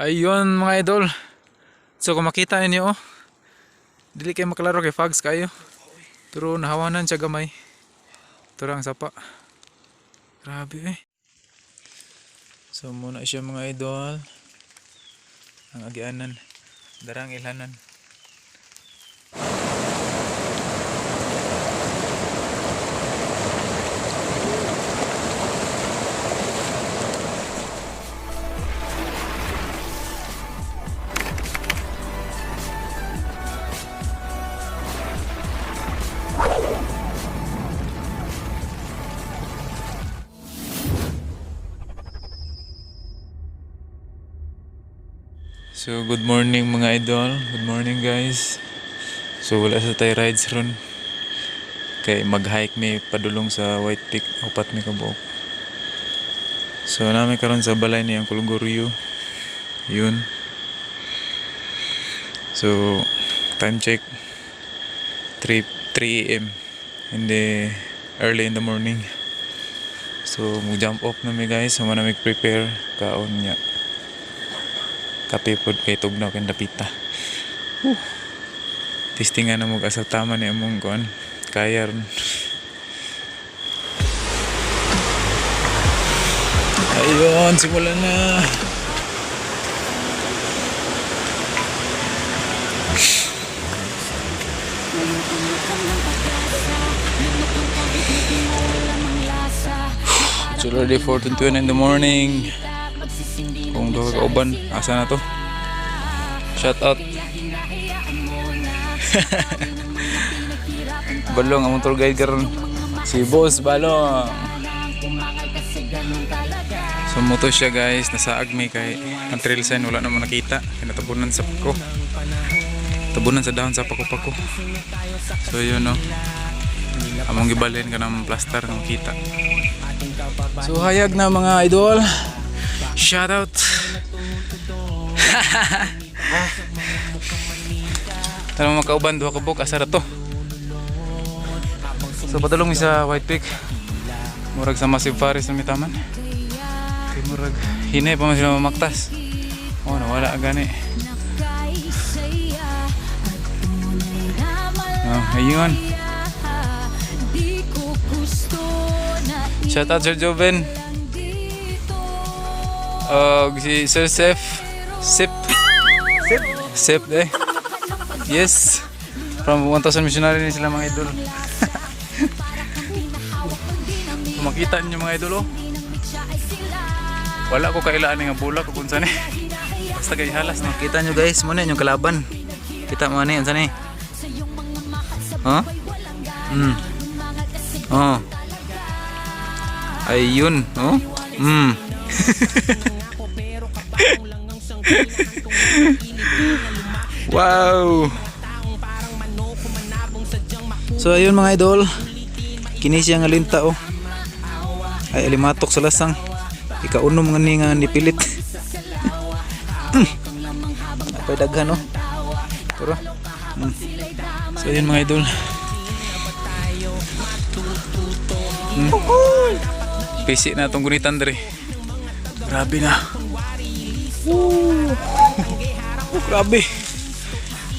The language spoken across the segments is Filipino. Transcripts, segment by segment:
Ayun mga idol. So kung makita ninyo dili kayo maklaro kay fogs kayo. Pero nahawanan siya gamay. Ito ang sapa. Grabe eh. So muna siya mga idol. Ang agianan. Darang ilhanan. So good morning mga idol. Good morning guys. So wala sa tayo rides ron. Kay mag-hike may padulong sa White Peak. Upat may kabuok. So namin karon sa balay niyang Kuluguryo. Yun. So time check 3 AM in the early in the morning. So mag-jump off na mi guys. So mana prepare kaon niya. Kape pod kay tugnaw kay dapita. Testingan na mo asa tama ni among kuan. Kaya ron. Ayun, simulan na. It's already 4:21 in the morning. Kung doon kauban, asa na to? Shout out. Balong among tour guide karon. Si Boss Balong. Sumuto siya guys, nasa agmi kay ang trail sign wala naman nakita. Kinatabunan sa pako. Tabunan sa dahon sa pako-pako. So yun no. Among gibalhin ka ng plaster ng kita. So hayag na mga idol. Shout out. Tanong mga kauban, duha ka buk, asara to. So padulong mi sa White Peak. Murag sa Massive Forest na mitaman. Kay murag hinay pa man sila mamaktas. Oh, nawala gani. Oh, ayun. Shout out Sir Joven. Si Sir Sep eh. Yes. From 1,000 missionary ni sila mga idol. Kung makita niyo mga idol oh. Wala ko kailaan nga bulak kung saan eh. Basta kay halas no. Kita niyo guys, mo na yung kalaban. Kita mo na yan saan eh. Huh? Oh. Ayun, oh. Wow. So ayun mga idol. Kini siya nga linta oh. Ay alimatok sa lasang. Ikaunom nga ni nga nipilit. Apay daghan oh. Pero. So ayun mga idol. Pisi na itong gunitan dere. Grabe na. Grabe.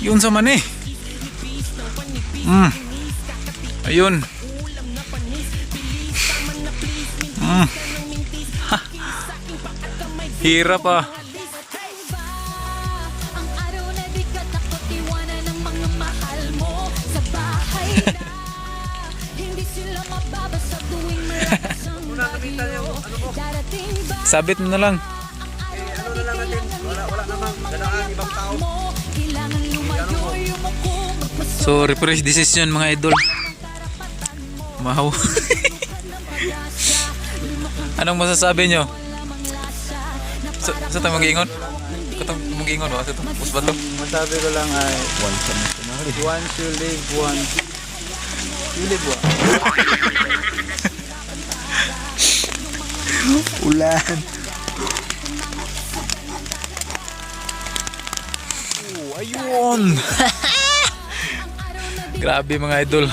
Yun sa man eh. Ayun. Hirap ah. Sabit mo na lang. Ano na lang natin, wala namang ganaang ibang tao. So refresh decision mga idol. Mahaw. Anong masasabi nyo? Sa tayo mag-iingon? Katong mag-iingon ba? Sa ito? Pus ba ito? Masabi ko lang ay once you live once you live once. Ulan. Ayun. Grabe mga idol.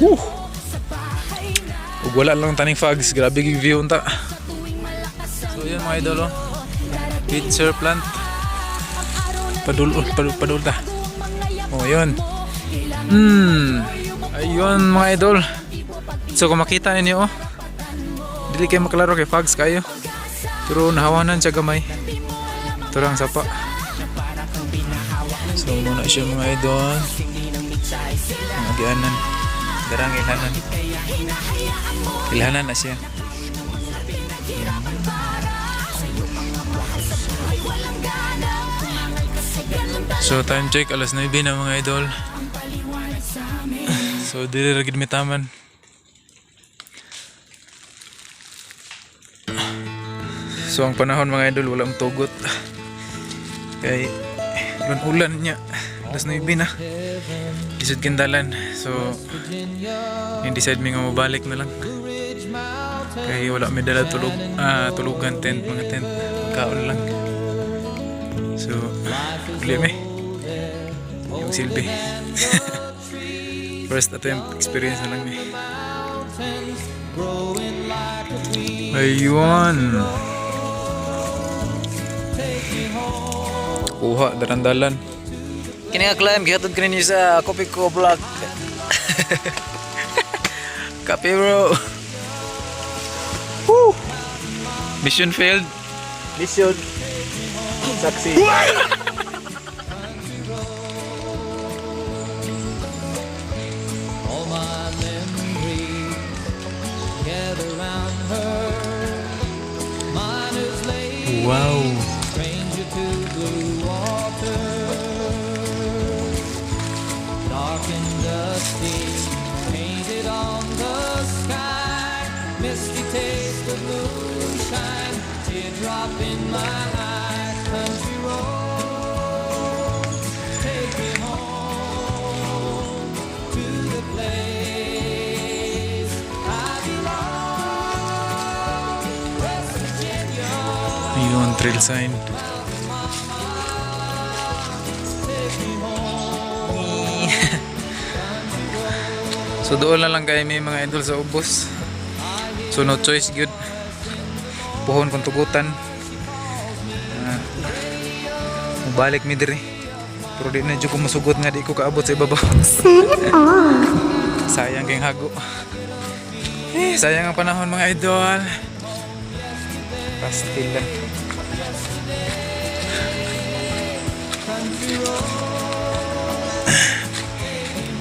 Ug wala lang taning fogs, grabe yung view unta. So yun mga idol oh. Pitcher plant. Padul ta. Oh, yun. Ayun mga idol. So kung makita ninyo, oh, dili kayo maklaro kay Fags kayo. Pero nahawanan siya gamay. Ito lang sapa. So muna siya mga idol. Ang agianan. Darang ilhanan. Ilhanan na siya. So time check alas 9 na mga idol. So dili ra gid mi taman. So ang panahon mga idol walang tugot. Kay ulan niya. Alas 9 na. Isud kindalan. So hindi-decide mi nga mabalik na lang. Kay wala mi dala tulugan tent, mga tent. Kaon lang. So uli mi. Yung silbi. First attempt experience na lang mi. Ayun. Kuha dalan-dalan. Kini nga climb gihatod kini niyo sa Coffee Co vlog. Kape bro. Woo! Mission failed. Mission succeed. Wow. Ayun, trail sign. So doon lang kayo may mga idol sa ubos. So no choice good. Puhon kung tugutan. Mabalik mi diri. Pero di na dyan ko masugot nga di ko kaabot sa ibabaw. Sayang kayong hago. Sayang ang panahon mga idol. Pastil lang.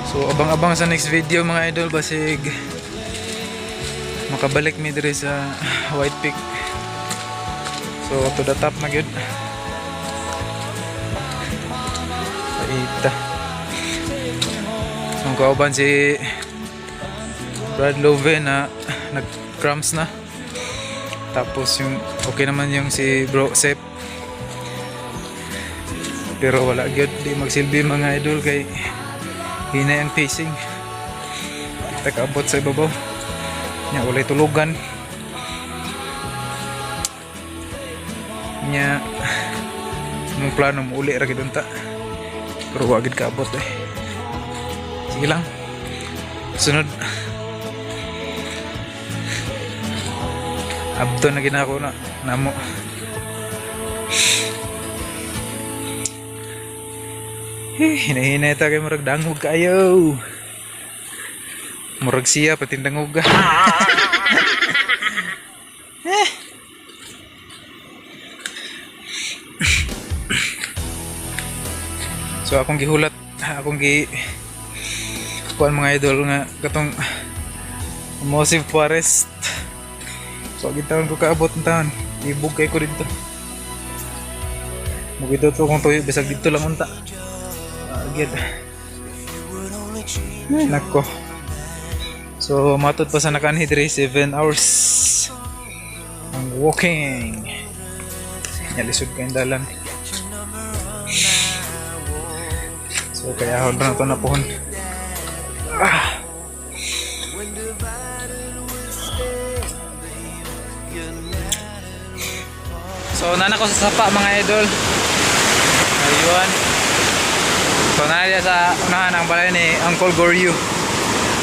So abang-abang sa next video mga idol, basig makabalik mi diri sa White Peak. So to the top na gyud. Paita. So kauban si Brad Love na nag-cramps na. Tapos yung okay naman yung si Bro Sep. Pero wala gyud di magsilbi mga idol kay hina ang pacing. Kita kaabot sa ibabaw. Nya walay tulugan. Nya mong plano mo uli ra gid unta. Pero wa gid kaabot eh. Sige lang. Sunod. Abdo na ginako na namo. Hinahinay ta kay murag dangog kayo. Murag siya pati dangog. So akong gihulat, akong kuan mga idol nga katong Massive Forest. So gitawon ko kaabot ng taon. Ibug kay ko dito. Mugito to kung tuyo bisag dito lang unta. Agad. Nako. So matod pa sa nakanhid 7 hours ang walking. Nalisod kayong dalan. So kaya ako na ito na pohon. So nana ko sa sapa mga idol. Ayun. So nana sa unahan ang balay ni Uncle Goryu.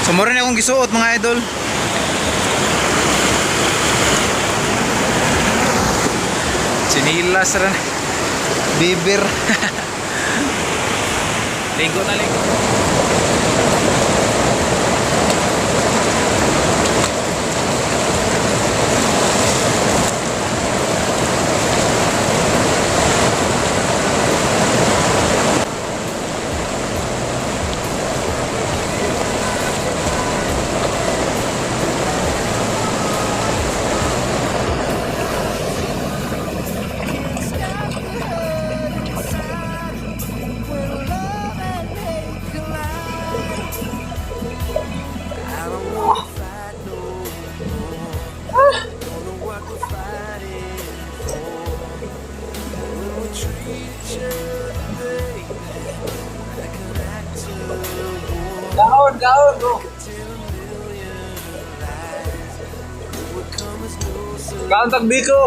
So mura na akong gisuot mga idol. Sinilas rin. Bibir. Linggo na linggo. Gaon, bro. Gaon tagbiko.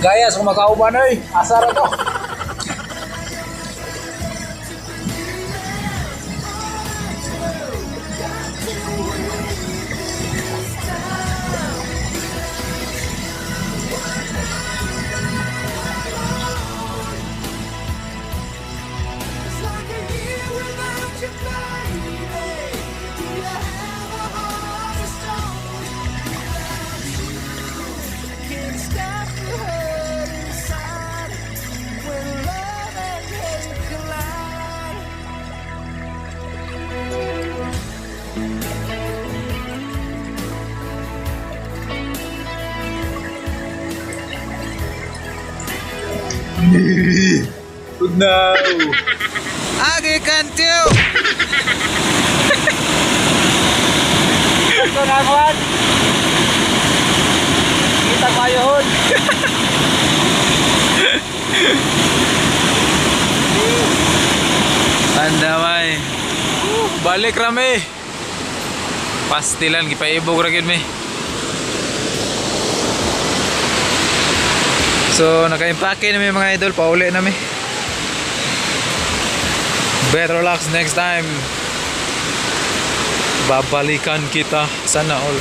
Gayas kung makauban oy. Asar to. Good now. Agi kantiyo. Ito na kawan. Kita pa yun. Pandamay. Balik rame. Pastilan gipaibog ra gyud mi. So naka-impake na mi mga idol, pauli na mi. Better relax next time. Babalikan kita sana all.